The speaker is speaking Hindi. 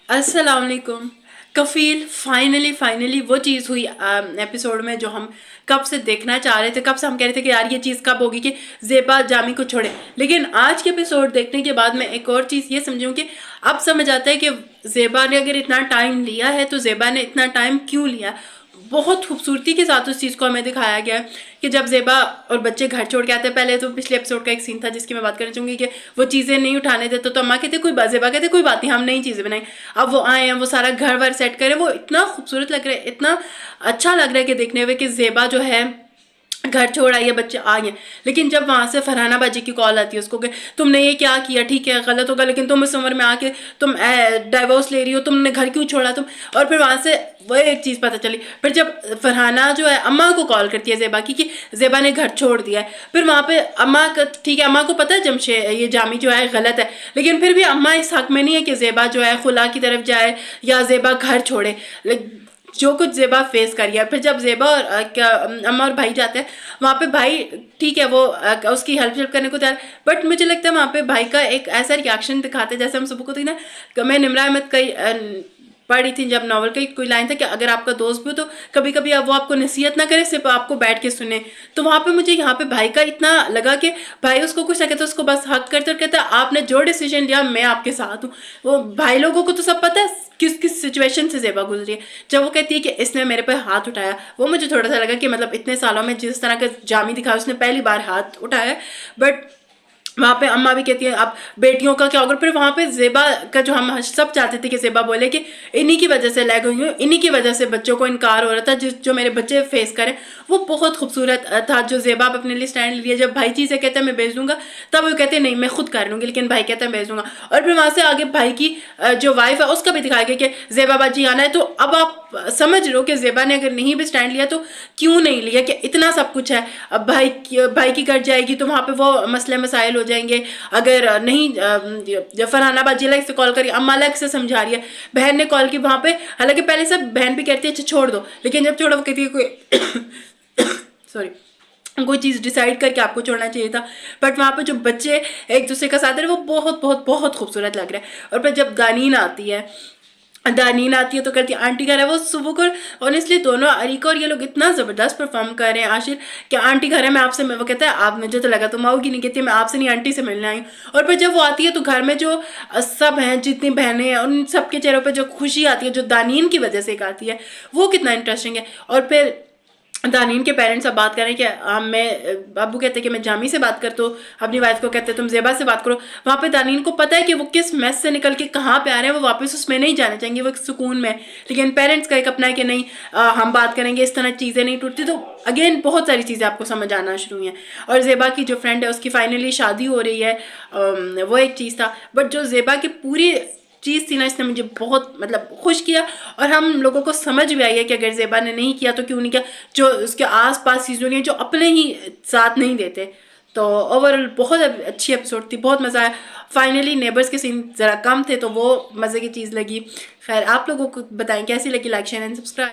अस्सलाम वालेकुम। कफ़ील फाइनली वो चीज़ हुई एपिसोड में जो हम कब से देखना चाह रहे थे, कब से हम कह रहे थे कि यार ये चीज़ कब होगी कि ज़ेबा जामी को छोड़े। लेकिन आज के एपिसोड देखने के बाद मैं एक और चीज़ ये समझूँ कि अब समझ आता है कि ज़ेबा ने अगर इतना टाइम लिया है तो ज़ेबा ने इतना टाइम क्यों लिया। बहुत खूबसूरती के साथ उस चीज़ को हमें दिखाया गया है कि जब ज़ेबा और बच्चे घर छोड़ के आते हैं। पहले तो पिछले एपिसोड का एक सीन था जिसकी मैं बात करना चाहूँगी कि वो चीज़ें नहीं उठाने देते तो अम्मा कहते कोई बात, ज़ेबा कहते कोई बात नहीं, हम नई चीज़ें बनाएं। अब वो आए हैं, वो सारा घर वर सेट करें, वो इतना खूबसूरत लग रहा है, इतना अच्छा लग रहा है कि देखने में कि ज़ेबा जो है घर छोड़ आई है, बच्चे आ गए। लेकिन जब वहाँ से फरहाना बाजी की कॉल आती है उसको कि तुमने ये क्या किया, ठीक है गलत होगा लेकिन तुम इस उम्र में आके तुम डाइवोर्स ले रही हो, तुमने घर क्यों छोड़ा तुम। और फिर वहाँ से वो एक चीज़ पता चली। फिर जब फरहाना जो है अम्मा को कॉल करती है ज़ेबा की कि ज़ेबा ने घर छोड़ दिया है, फिर वहाँ पे अम्मा का ठीक है, अम्मा को पता है ये जामी जो है गलत है, लेकिन फिर भी अम्मा इस हक में नहीं है कि ज़ेबा जो है खुला की तरफ जाए या ज़ेबा घर छोड़े। जो कुछ ज़ेबा फेस करी है। फिर जब ज़ेबा और अम्मा और भाई जाते हैं वहाँ पे, भाई ठीक है वो उसकी हेल्प करने को तैयार, बट मुझे लगता है वहाँ पे भाई का एक ऐसा रिएक्शन दिखाते हैं जैसे हम सबको थी ना, मैं निम्रा अहमद का पढ़ी थी जब नॉवल का कोई लाइन था कि अगर आपका दोस्त भी हो तो कभी कभी वो आपको नसीहत ना करे, सिर्फ आपको बैठ के सुने। तो वहाँ पे मुझे यहाँ पे भाई का इतना लगा कि भाई उसको कुछ ना कहता, उसको बस हक करते और कहता आपने जो डिसीजन लिया मैं आपके साथ हूँ। वो भाई लोगों को तो सब पता है किस किस सिचुएशन से ज़ेबा गुजरी है। जब वो कहती है कि इसने मेरे पे हाथ उठाया, वो मुझे थोड़ा सा लगा कि मतलब इतने सालों में जिस तरह का जामी दिखा उसने पहली बार हाथ उठाया। बट वहाँ पे अम्मा भी कहती है अब बेटियों का क्या होगा। फिर वहाँ पे ज़ेबा का जो हम सब चाहते थे कि ज़ेबा बोले कि इन्हीं की वजह से लैग हुई हूँ, इन्हीं की वजह से बच्चों को इनकार हो रहा था, जो मेरे बच्चे फेस करें। वो बहुत खूबसूरत था जो ज़ेबा अपने लिए स्टैंड लिया। जब भाई चीज़ें कहते हैं मैं भेज दूंगा, तब वो कहते हैं नहीं मैं खुद कर लूँगी, लेकिन भाई कहता है भेज दूंगा। और फिर वहाँ से आगे भाई की जो वाइफ है उसका भी दिखाया गया कि ज़ेबा बाजी आना है। तो अब आप समझ रहे हो कि ज़ेबा ने अगर नहीं भी स्टैंड लिया तो क्यों नहीं लिया, कि इतना सब कुछ है। अब भाई की कट जाएगी तो वहाँ पे वो मसले मसाइल हो जाएंगे। अगर नहीं फरहाना बाजी अलग से कॉल करी, अम्मा अलग से समझा रही है, बहन ने कॉल की वहाँ पे, हालांकि पहले सब बहन भी कहती है अच्छा छोड़ दो, लेकिन जब छोड़ा वो कहती है कोई सॉरी कोई चीज़ डिसाइड करके आपको छोड़ना चाहिए था। बट वहाँ पे जो बच्चे एक दूसरे का साथ है वो बहुत बहुत बहुत खूबसूरत लग रहा है। और फिर जब दानीन आती है तो करती है आंटी घर है, वो सुबह को ऑनेस्टली दोनों अरीका और ये लोग इतना ज़बरदस्त परफॉर्म कर रहे हैं। आशिर कि आंटी घर है मैं आपसे, वो कहता है आप, मुझे तो लगा तुम आओगी नहीं, कहती है मैं आपसे नहीं आंटी से मिलने आई हूँ। और फिर जब वो आती है तो घर में जो सब हैं जितनी बहनें हैं उन सबके चेहरों पर जो खुशी आती है जो दानीन की वजह से एक आती है, वो कितना इंटरेस्टिंग है। और फिर दानीन के पेरेंट्स अब बात करें कि मैं, अबू कहते हैं कि मैं जामी से बात करता हूँ, अपनी वाइफ को कहते हैं तुम ज़ेबा से बात करो। वहाँ पे दानीन को पता है कि वो किस मैस से निकल के कहाँ पे आ रहे हैं, वो वापस उसमें नहीं जाना चाहेंगे, वो एक सुकून में। लेकिन पेरेंट्स का एक अपना है कि नहीं हम बात करेंगे, इस तरह चीज़ें नहीं टूटती। तो अगेन बहुत सारी चीज़ें आपको समझ आना शुरू हुई हैं। और ज़ेबा की जो फ्रेंड है उसकी फाइनली शादी हो रही है, वो एक चीज़ था। बट जो ज़ेबा की पूरी चीज़ थी ना, इसने मुझे बहुत मतलब खुश किया। और हम लोगों को समझ भी आई है कि अगर ज़ेबा ने नहीं किया तो क्यों नहीं किया, जो उसके आस पास चीज़ों नहीं जो अपने ही साथ नहीं देते। तो ओवरऑल बहुत अच्छी एपिसोड थी, बहुत मज़ा आया। फाइनली नेबर्स के सीन ज़रा कम थे तो वो मज़े की चीज़ लगी। खैर आप लोगों को बताएं कैसी लगी, लाइक शेयर एंड सब्सक्राइब।